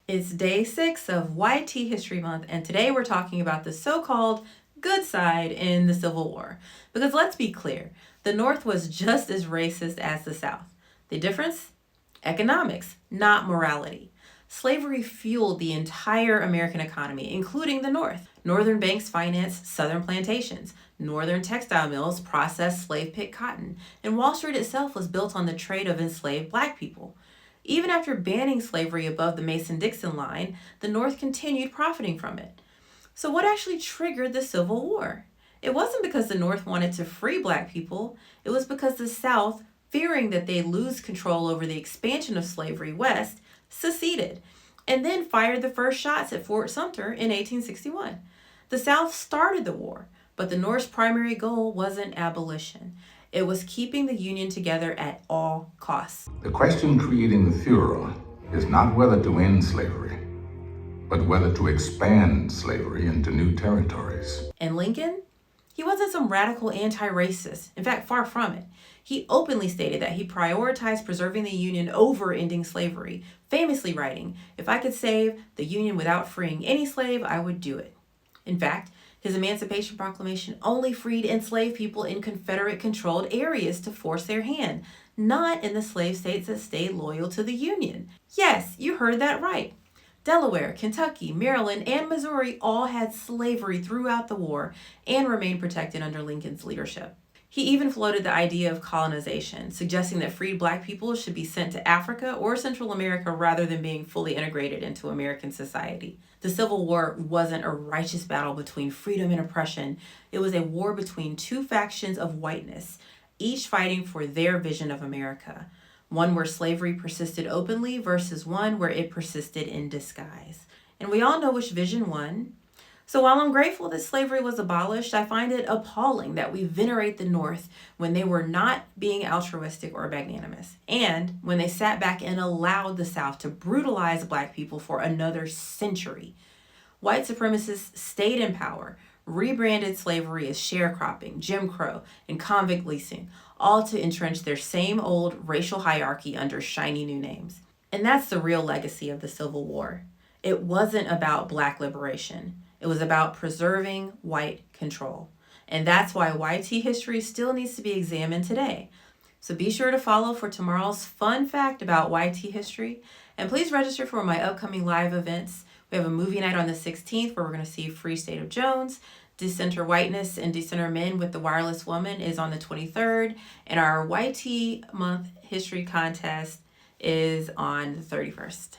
It's day 6 of YT History Month, and today we're talking about the so-called good side in the Civil War. Because let's be clear, the North was just as racist as the South. The difference? Economics, not morality. Slavery fueled the entire American economy, including the North. Northern banks financed Southern plantations. Northern textile mills processed slave-picked cotton. And Wall Street itself was built on the trade of enslaved black people. Even after banning slavery above the Mason-Dixon line, the North continued profiting from it. So what actually triggered the Civil War? It wasn't because the North wanted to free black people. It was because the South, fearing that they'd lose control over the expansion of slavery west, seceded, and then fired the first shots at Fort Sumter in 1861. The South started the war, but the North's primary goal wasn't abolition. It was keeping the Union together at all costs. The question creating the furor is not whether to end slavery, but whether to expand slavery into new territories. And Lincoln? He wasn't some radical anti-racist. In fact, far from it. He openly stated that he prioritized preserving the Union over ending slavery, famously writing, "If I could save the Union without freeing any slave, I would do it." In fact, his Emancipation Proclamation only freed enslaved people in Confederate-controlled areas to force their hand, not in the slave states that stayed loyal to the Union. Yes, you heard that right. Delaware, Kentucky, Maryland, and Missouri all had slavery throughout the war and remained protected under Lincoln's leadership. He even floated the idea of colonization, suggesting that freed black people should be sent to Africa or Central America rather than being fully integrated into American society. The Civil War wasn't a righteous battle between freedom and oppression. It was a war between two factions of whiteness, each fighting for their vision of America. One where slavery persisted openly versus one where it persisted in disguise. And we all know which vision won. So while I'm grateful that slavery was abolished, I find it appalling that we venerate the North when they were not being altruistic or magnanimous, and when they sat back and allowed the South to brutalize black people for another century. White supremacists stayed in power, rebranded slavery as sharecropping, Jim Crow, and convict leasing, all to entrench their same old racial hierarchy under shiny new names. And that's the real legacy of the Civil War. It wasn't about black liberation. It was about preserving white control. And that's why YT history still needs to be examined today. So be sure to follow for tomorrow's fun fact about YT history. And please register for my upcoming live events. We have a movie night on the 16th where we're going to see Free State of Jones. Dissenter Whiteness and Dissenter Men with the Wireless Woman is on the 23rd. And our YT month history contest is on the 31st.